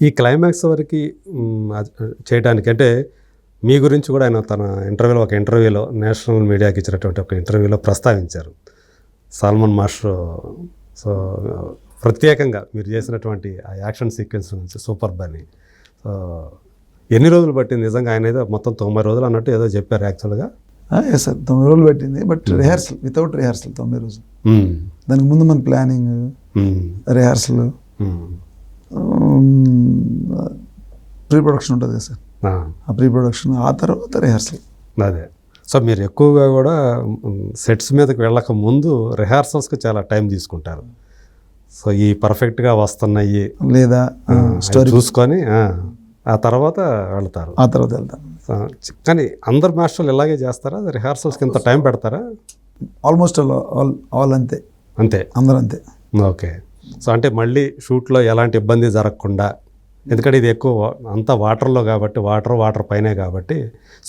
ఈ క్లైమాక్స్ వరకు చేయడానికి అంటే మీ గురించి కూడా ఆయన తన ఇంటర్వ్యూలో నేషనల్ మీడియాకి ఇచ్చినటువంటి ఒక ఇంటర్వ్యూలో ప్రస్తావించారు. సల్మాన్ మాస్టర్ సో ప్రత్యేకంగా మీరు చేసినటువంటి ఆ యాక్షన్ సీక్వెన్స్ నుంచి సూపర్ అని. సో ఎన్ని రోజులు పట్టింది నిజంగా? ఆయన ఏదో మొత్తం 90 రోజులు అన్నట్టు ఏదో చెప్పారు యాక్చువల్గా. సార్ 90 రోజులు పట్టింది, బట్ రిహార్సల్ వితౌట్ రిహార్సల్ 90 రోజులు. దానికి ముందు మన ప్లానింగ్, రిహార్సల్, ప్రీ ప్రొడక్షన్ ఉంటుంది కదా సార్, ఆ ప్రీ ప్రొడక్షన్, ఆ తర్వాత రిహార్సల్. అదే. సో మీరు ఎక్కువగా కూడా సెట్స్ మీదకి వెళ్ళక ముందు రిహార్సల్స్కి చాలా టైం తీసుకుంటారు. సో ఈ పర్ఫెక్ట్గా వస్తున్నాయి లేదా స్టోరీ చూసుకొని ఆ తర్వాత వెళ్తారు. కానీ అందరు మాస్టర్లు ఇలాగే చేస్తారా? రిహార్సల్స్కి ఇంత టైం పెడతారా? ఆల్మోస్ట్ ఆల్ అంతే. అందరూ అంతే. ఓకే. సో అంటే మళ్ళీ షూట్లో ఎలాంటి ఇబ్బంది జరగకుండా, ఎందుకంటే ఇది ఎక్కువ అంతా వాటర్లో కాబట్టి, వాటర్ పైనే కాబట్టి,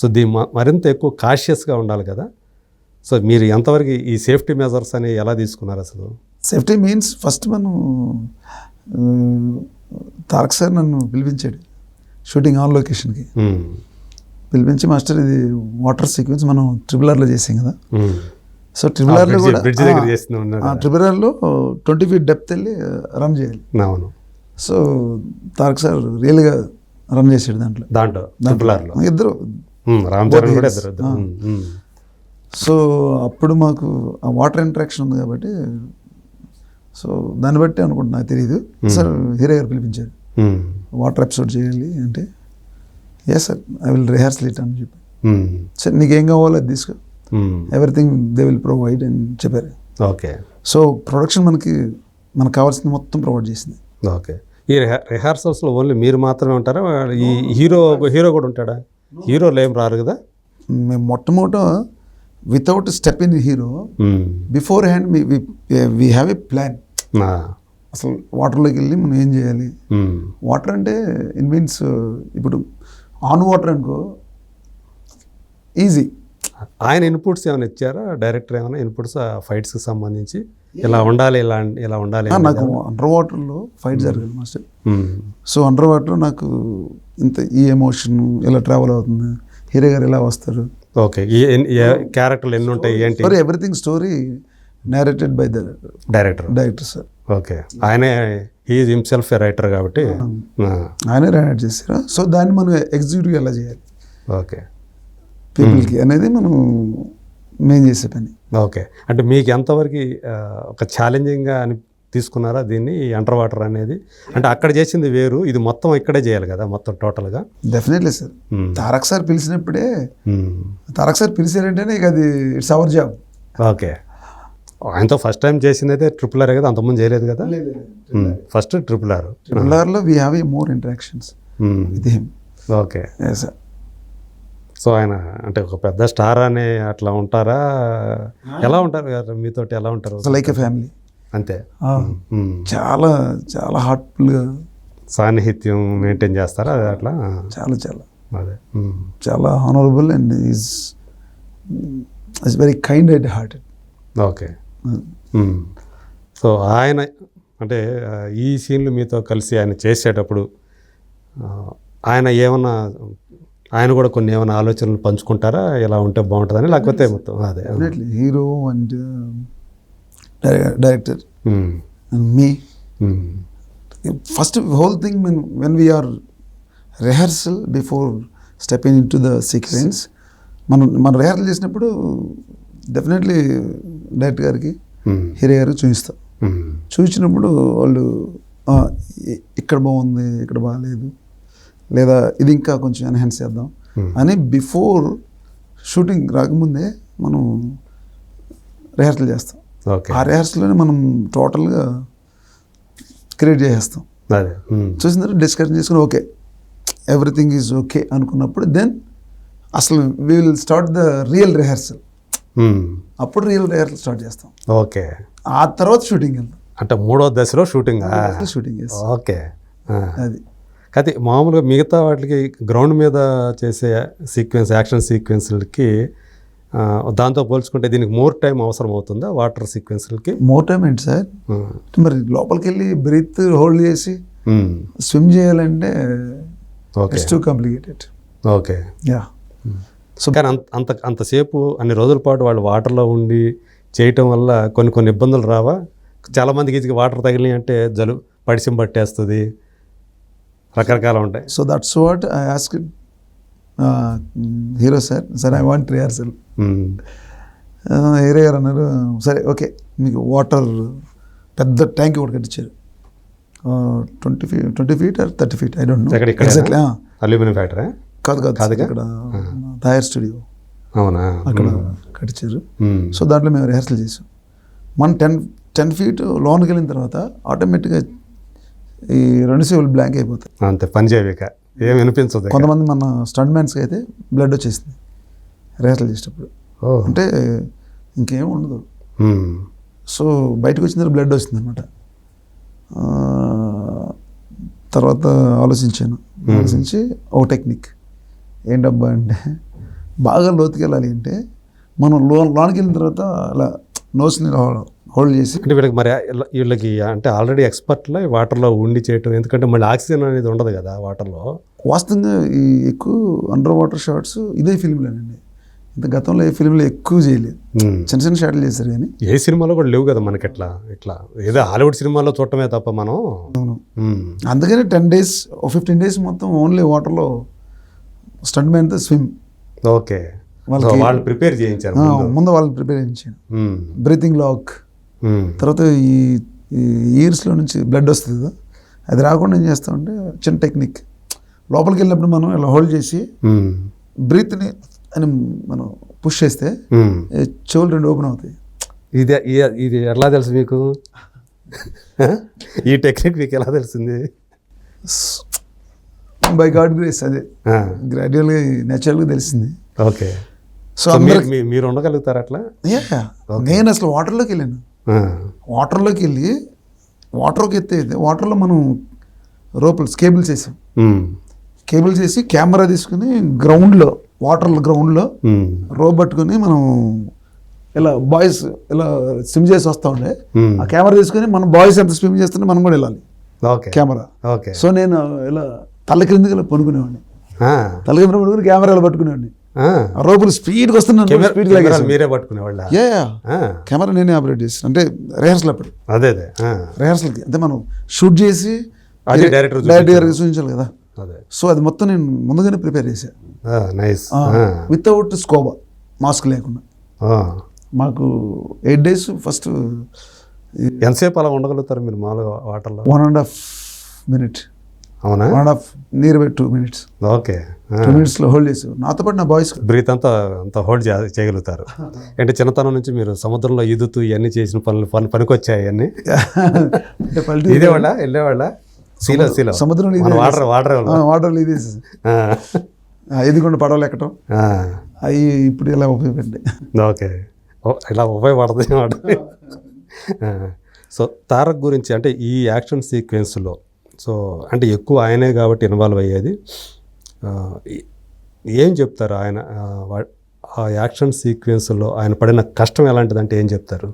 సో దీన్ని మరింత ఎక్కువ కాషియస్గా ఉండాలి కదా. సో మీరు ఎంతవరకు ఈ సేఫ్టీ మెజర్స్ అని ఎలా తీసుకున్నారు అసలు? సేఫ్టీ మీన్స్ ఫస్ట్ మనం తారక్ సార్ నన్ను పిలిపించాడు షూటింగ్ ఆన్ లొకేషన్కి. పిలిపించి, మాస్టర్ ఇది వాటర్ సీక్వెన్స్ మనం RRRలో చేసాం కదా, సో RRRలో కూడా RRRలో 20 feet డెప్త్ వెళ్ళి రన్ చేయాలి. సో తారక్ సార్ రియల్గా రన్ చేసాడు దాంట్లో ఇద్దరు. సో అప్పుడు మాకు ఆ వాటర్ ఇంటరాక్షన్ ఉంది కాబట్టి, సో దాన్ని బట్టి అనుకుంటున్నా, నాకు తెలియదు. సార్ హీరో గారు పిలిపించారు, వాటర్ ఎపిసోడ్ చేయాలి అంటే, yes sir I will rehearsal it అని చెప్పి, సార్ నీకేం కావాలో అది తీసుకో, ఎవ్రీథింగ్ దే విల్ ప్రొవైడ్ అని చెప్పారు. ఓకే. సో ప్రొడక్షన్ మనకు కావాల్సింది మొత్తం ప్రొవైడ్ చేసింది. ఓకే. ఈ రిహార్సల్స్లో ఓన్లీ మీరు మాత్రమే ఉంటారా? ఈ హీరో కూడా ఉంటాడా? హీరోలు ఏం రారు కదా? మేము మొట్టమొదట without step in hero, before hand we have A plan. అసలు వాటర్లోకి వెళ్ళి మనం ఏం చేయాలి. వాటర్ అంటే ఇన్ మీన్స్ ఇప్పుడు ఆన్ వాటర్ అనుకో ఈజీ. ఆయన ఇన్పుట్స్ ఏమైనా ఇచ్చారా? డైరెక్టర్ ఏమైనా ఇన్పుట్స్ ఫైట్స్కి సంబంధించి ఇలా ఉండాలి, ఇలా ఉండాలి? నాకు అండర్ వాటర్లో ఫైట్ జరగాలి మాస్టర్. సో అండర్ వాటర్ నాకు ఇంత ఈ ఎమోషన్ ఎలా ట్రావెల్ అవుతుంది, హీరో గారు ఎలా వస్తారు, ఓకే, క్యారెక్టర్లు ఎన్ని ఉంటాయి, ఏంటి, everything story narrated by the director sir. Okay. ఆయనే హీఈస్ హిమ్సెల్ఫ్ ఏ రైటర్ కాబట్టి ఆయనే రైట్ చేశారు. సో దాన్ని మనం ఎగ్జిక్యూటివ్ ఎలా చేయాలి, ఓకే, పీపుల్కి అనేది మేము చేసే పని. ఓకే. అంటే మీకు ఎంతవరకు ఒక ఛాలెంజింగ్గా అని తీసుకున్నారా దీన్ని, అండర్ వాటర్ అనేది? అంటే అక్కడ చేసింది వేరు, ఇది మొత్తం ఇక్కడే చేయాలి కదా మొత్తం టోటల్గా. Definitely sir. తారక్ సార్ పిలిచినప్పుడే, తారక్ సార్ పిలిచారంటేనే ఇక అది ఇట్స్ అవర్ జాబ్. ఓకే. ఆయనతో ఫస్ట్ టైం చేసింది అయితే RRR కదా, అంతకుముందు చేయలేదు కదా? ఫస్ట్ RRRలో we have a more interactions with him. Okay. So ఆయన అంటే ఒక పెద్ద స్టార్ అనే అట్లా ఉంటారా? ఎలా ఉంటారు కదా మీతోటి? ఎలా ఉంటారు? లైక్ ఎ ఫ్యామిలీ అంతే. చాలా చాలా హార్ట్ఫుల్గా సాన్నిహిత్యం మెయింటైన్ చేస్తారా? అది అట్లా అదే చాలా honourable and is very kind and hearted. Okay. So ఆయన అంటే ఈ సీన్లు మీతో కలిసి ఆయన చేసేటప్పుడు ఆయన కూడా కొన్ని ఏమైనా ఆలోచనలు పంచుకుంటారా, ఎలా ఉంటే బాగుంటుందని? లేకపోతే మొత్తం అదే హీరో అండ్ డైరెక్టర్ మీ first whole thing when we are rehearsal before stepping into the sequence, మనం రిహార్సల్ చేసినప్పుడు డెఫినెట్లీ డైరెక్టర్ గారికి, హీరో గారికి చూపిస్తాం. చూపించినప్పుడు వాళ్ళు ఇక్కడ బాగుంది, ఇక్కడ బాగాలేదు, లేదా ఇది ఇంకా కొంచెం ఎన్హాన్స్ చేద్దాం అని బిఫోర్ షూటింగ్ రాకముందే మనం రిహార్సల్ చేస్తాం. ఆ రిహార్సల్లోనే మనం టోటల్గా క్రియేట్ చేసేస్తాం. చూసిన తర్వాత డిస్కషన్ చేసుకుని ఓకే ఎవ్రీథింగ్ ఈజ్ ఓకే అనుకున్నప్పుడు దెన్ అసలు we will start the real rehearsal. అప్పుడు రియల్ రిహార్సల్ స్టార్ట్ చేస్తాం. ఓకే. ఆ తర్వాత షూటింగ్ వెళ్తాం. అంటే 3వ దశలో షూటింగ్ చేస్తాం. ఓకే. అది అయితే మామూలుగా మిగతా వాటికి గ్రౌండ్ మీద చేసే యాక్షన్ సీక్వెన్స్లకి దాంతో పోల్చుకుంటే దీనికి మోర్ టైం అవసరం అవుతుందా? వాటర్ సీక్వెన్స్లకి మోర్ టైం ఏంటి సార్? మరి లోపలికి వెళ్ళి బ్రీత్ హోల్డ్ చేసి స్విమ్ చేయాలంటే okay it's too complicated. Okay. Yeah. So కానీ అంతసేపు అన్ని రోజుల పాటు వాళ్ళు వాటర్లో ఉండి చేయటం వల్ల కొన్ని ఇబ్బందులు రావా? చాలామందికి వాటర్ తగిలి అంటే పడిసిం పట్టేస్తుంది, రకరకాలు ఉంటాయి. So that's what I ask hero sir I want rehearsal. Hero గారు అన్నారు సరే ఓకే మీకు వాటర్ పెద్ద ట్యాంక్ ఒకటి కట్టించారు 20 feet or 30 feet I don't know exactly. Aluminium factory కాదు ఇక్కడ తయారు స్టూడియో అవునా అక్కడ కట్టించారు. సో దాంట్లో మేము రిహార్సల్ చేసాం. మనం 10 feet లోన్కి వెళ్ళిన తర్వాత ఆటోమేటిక్గా ఈ 2 చెవులు బ్లాంక్ అయిపోతాయి, అంతే పని చేయక ఏం వినిపించదు. కొంతమంది మన స్టంట్ మ్యాన్స్కి అయితే బ్లడ్ వచ్చేసింది రిహార్సల్ చేసేటప్పుడు, అంటే ఇంకేం ఉండదు. సో బయటకు వచ్చిన తర్వాత బ్లడ్ వస్తుంది అనమాట. తర్వాత ఆలోచించి ఒక టెక్నిక్ ఏంటబ్బా అంటే బాగా లోతుకి వెళ్ళాలి అంటే మనం లోనికి వెళ్ళిన తర్వాత అలా నోస్ని హోల్డ్ చేసి అంటే వీళ్ళకి అంటే ఆల్రెడీ ఎక్స్పర్ట్లో వాటర్లో ఉండి చేయటం, ఎందుకంటే మళ్ళీ ఆక్సిజన్ అనేది ఉండదు కదా వాటర్లో. వాస్తవంగా ఈ ఎక్కువ అండర్ వాటర్ షాట్స్ ఇదే ఫిల్మ్లోనండి. ఇంత గతంలో ఏ ఫిల్మ్లో ఎక్కువ చేయలేదు, చిన్న షాట్లు చేశారు కానీ ఏ సినిమాలో కూడా లేవు కదా మనకి ఇట్లా ఏదో హాలీవుడ్ సినిమాలో చూడటమే తప్ప మనం. అందుకని 10 days 15 days మొత్తం ఓన్లీ వాటర్లో స్టంట్ మ్యాన్తో స్విమ్. ఓకే, వాళ్ళు ప్రిపేర్ చేయించారు ముందు వాళ్ళని ప్రిపేర్ చేయించాను. బ్రీతింగ్ లాక్, తర్వాత ఈ ఇయర్స్లో నుంచి బ్లడ్ వస్తుంది కదా, అది రాకుండా ఏం చేస్తామంటే చిన్న టెక్నిక్, లోపలికి వెళ్ళినప్పుడు మనం ఇలా హోల్డ్ చేసి బ్రీత్ని అని మనం పుష్ చేస్తే చెవులు 2 ఓపెన్ అవుతాయి. ఇది ఎలా తెలుసు మీకు? ఈ టెక్నిక్ మీకు ఎలా తెలిసింది? బై గాడ్ గ్రేస్, అదే గ్రాడ్యువల్గా నేచురల్గా తెలిసింది. ఓకే. సో మీరు ఉండగలుగుతారు అట్లా? నేను అసలు వాటర్లోకి వెళ్ళాను. వాటర్లోకి వెళ్ళి వాటర్కి ఎత్తేది, వాటర్లో మనం రోపులు కేబుల్స్ వేసాం. కేబుల్స్ వేసి కెమెరా తీసుకుని గ్రౌండ్లో గ్రౌండ్లో రోప్ పట్టుకుని మనం ఇలా బాయ్స్ ఇలా స్విమ్ చేసి వస్తూ ఉండే, ఆ కెమెరా తీసుకుని మనం బాయ్స్ ఎంత స్విమ్ చేస్తుంటే మనం కూడా వెళ్ళాలి కెమెరా. సో నేను ఇలా తల క్రిందికి ఇలా పనుకునేవాడిని, తల కింద పడుకుని కెమెరాలు పట్టుకునేవాడిని. రోపులు స్పీడ్గా వస్తున్నాను, మీరే పట్టుకునేవాళ్ళ? కెమెరా నేనే ఆపరేట్ చేస్తాను, అంటే రిహార్సల్ అప్పుడు. అదే రిహార్సల్కి అంటే మనం షూట్ చేసి డైరెక్టర్ చూపించాలి కదా. సో అది మొత్తం నేను ముందుగానే ప్రిపేర్ చేశాను, వితౌట్ స్కోబా, మాస్క్ లేకుండా. మాకు 8 days ఫస్ట్. ఎంతసేపు అలా ఉండగలుగుతారు మీరు మామూలుగా వాటర్లో? 1.5 minutes. అవునా? 1.5 near by 2 minutes. ఓకే, 2 minutesలో హోల్డ్ చేసి నాతో పాటు నా బాయ్స్ బ్రీత్ అంతా హోల్డ్ చేయగలుగుతారు. అంటే చిన్నతనం నుంచి మీరు సముద్రంలో ఈదుతూ ఇవన్నీ చేసిన పనికొచ్చాయి అన్నీ? ఇదేవాళ్ళ వెళ్ళేవాళ్ళ సముద్రంలో వాటర్లో ఇది ఎదుగుండా పడవలు ఎక్కటం అవి ఇప్పుడు ఇలా ఉపయోగపడ్డాయి. ఓకే, ఇలా ఉపయోగపడుతుంది. సో తారక్ గురించి అంటే ఈ యాక్షన్ సీక్వెన్స్లో సో అంటే ఎక్కువ ఆయనే కాబట్టి ఇన్వాల్వ్ అయ్యేది, ఏం చెప్తారు ఆయన ఆ యాక్షన్ సీక్వెన్స్లో ఆయన పడిన కష్టం ఎలాంటిదంటే ఏం చెప్తారు?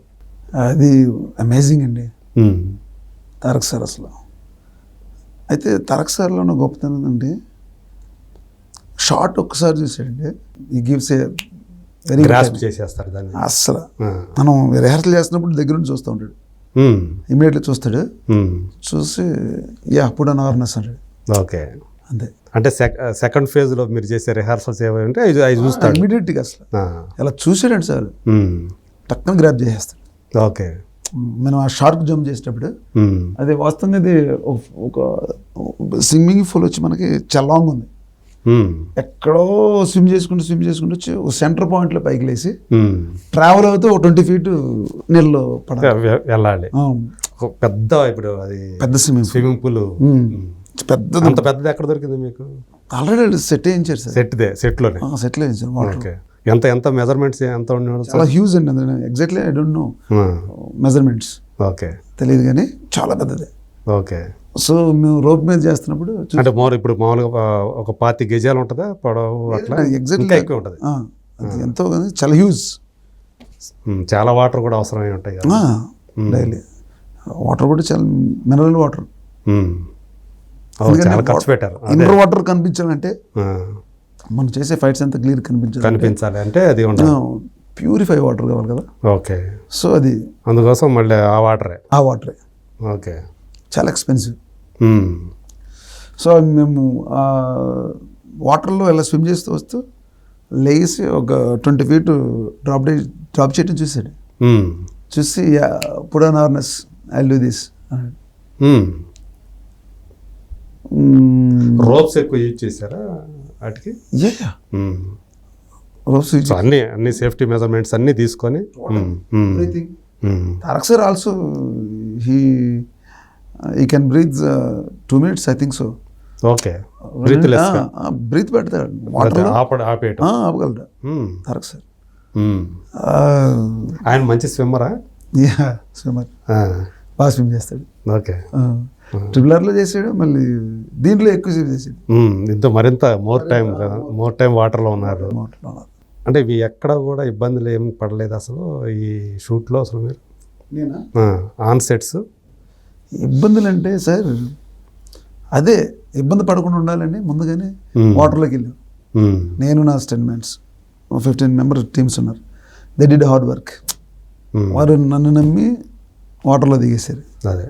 అది అమేజింగ్ అండి తారక్ సార్ అసలు. అయితే తారక్ సార్లో ఉన్న గొప్పతనం ఏంటంటే షార్ట్ ఒక్కసారి చూసాడంటే ఈ గివ్స్ ఏ వెరీ గ్రాస్ప్ చేసేస్తారు దాన్ని. అసలు మనం రిహార్సల్ చేస్తున్నప్పుడు దగ్గర నుంచి చూస్తూ ఉంటాడు, ఇమీడియట్లీ చూస్తాడు, చూసి అప్పుడు అవర్నెస్ అంటాడు. ఓకే, అంతే. అంటే సెకండ్ ఫేజ్లో మీరు చేసే రిహార్సల్స్ ఏమంటే అవి చూస్తాడు ఇమీడియట్గా. అసలు ఇలా చూసాడండి సార్, టక్కున గ్రాప్ చేసేస్తాడు. ఓకే, మనం ఆ షార్క్ జంప్ చేసేటప్పుడు అది వాస్తవంగా ఇది ఒక స్విమ్మింగ్ పూల్ వచ్చి మనకి చాలా లాంగ్ ఉంది, ఎక్కడో స్విమ్ చేసుకుంటూ వచ్చి ఒక సెంటర్ పాయింట్లో పైకి లేసి ట్రావెల్ అవుతూ ఒక 20 feet నీళ్ళు వెళ్ళాలి. పెద్ద ఇప్పుడు అది పెద్ద స్విమ్మింగ్ పూల్ పెద్దది. అంత పెద్దది ఎక్కడ దొరికింది మీకు? ఆల్రెడీ సెట్ వేయించారు సార్. సెట్లో వేయించారు. ఎంత మెజర్మెంట్స్ ఎంత ఉండేవాడు? చాలా హ్యూజ్ అండి, exactly I don't know measurements. Okay, తెలియదు కానీ చాలా పెద్దది. ఓకే. సో మేము రోప్ మీద చేస్తున్నప్పుడు అంటే ఇప్పుడు మామూలుగా ఒక 25 గజాలు ఉంటుందా పొడవు? అట్లా ఎగ్జాక్ట్లీ ఎక్కువ ఉంటుంది. అది ఎంతో కానీ చాలా హ్యూజ్. చాలా వాటర్ కూడా అవసరమై ఉంటాయి కదా డైలీ. వాటర్ కూడా చాలా మినరల్ వాటర్. చాలా ఖర్చు పెట్టారు. అదే. అండర్ వాటర్ కనిపించాలంటే ఆ, మనం చేసే ఫైట్స్ అంతా క్లియర్ కనిపించాలి, కనిపించాలి అంటే అది ఉండాలి. ప్యూరిఫై వాటర్ కావాలి కదా. ఓకే, సో అది అందుకోసం మళ్ళీ ఆ వాటరే. ఆ వాటరే ఓకే. చాలా ఎక్స్పెన్సివ్. ఉమ్, సో మేము ఆ వాటర్లో ఇలా స్విమ్ చేస్తూ వస్తూ లేసి ఒక 20 feet డ్రాప్ చేయడం చూసాడు. ఉమ్, చూసి put on awareness, I do this. Um. Ropes ఎక్కువ యూజ్ చేశారా వాటికి? ఉమ్. రోప్స్ సో అన్ని సేఫ్టీ మెజర్మెంట్స్ అన్నీ తీసుకొని. Tarak sir also he can breathe 2 minutes, I think so. Okay, breath less breath పెడతాడు వాటర్, ఆపేయటం. ఆపగలడు తారక్ సార్. ఆయన మంచి స్విమ్మరా? స్విమ్మర్, బాగా స్విమ్ చేస్తాడు. ఓకే. ట్రిపులర్లో చేసాడు, మళ్ళీ దీంట్లో ఎక్కువ స్విమ్ చేసాడు. ఇంత మరింత మోర్ టైం వాటర్లో ఉన్నారు. అంటే మీ ఎక్కడ కూడా ఇబ్బందులు ఏం పడలేదు అసలు ఈ షూట్లో అసలు మీరు? నేనా ఆన్ సెట్స్ ఇబ్బందులు అంటే సార్ అదే ఇబ్బంది పడకుండా ఉండాలని ముందుగానే వాటర్లోకి వెళ్ళాం. నేను నా స్టెంట్మెంట్స్ 15 member టీమ్స్ ఉన్నారు. They did hard work. వారు నన్ను నమ్మి వాటర్లో దిగేశారు. అదే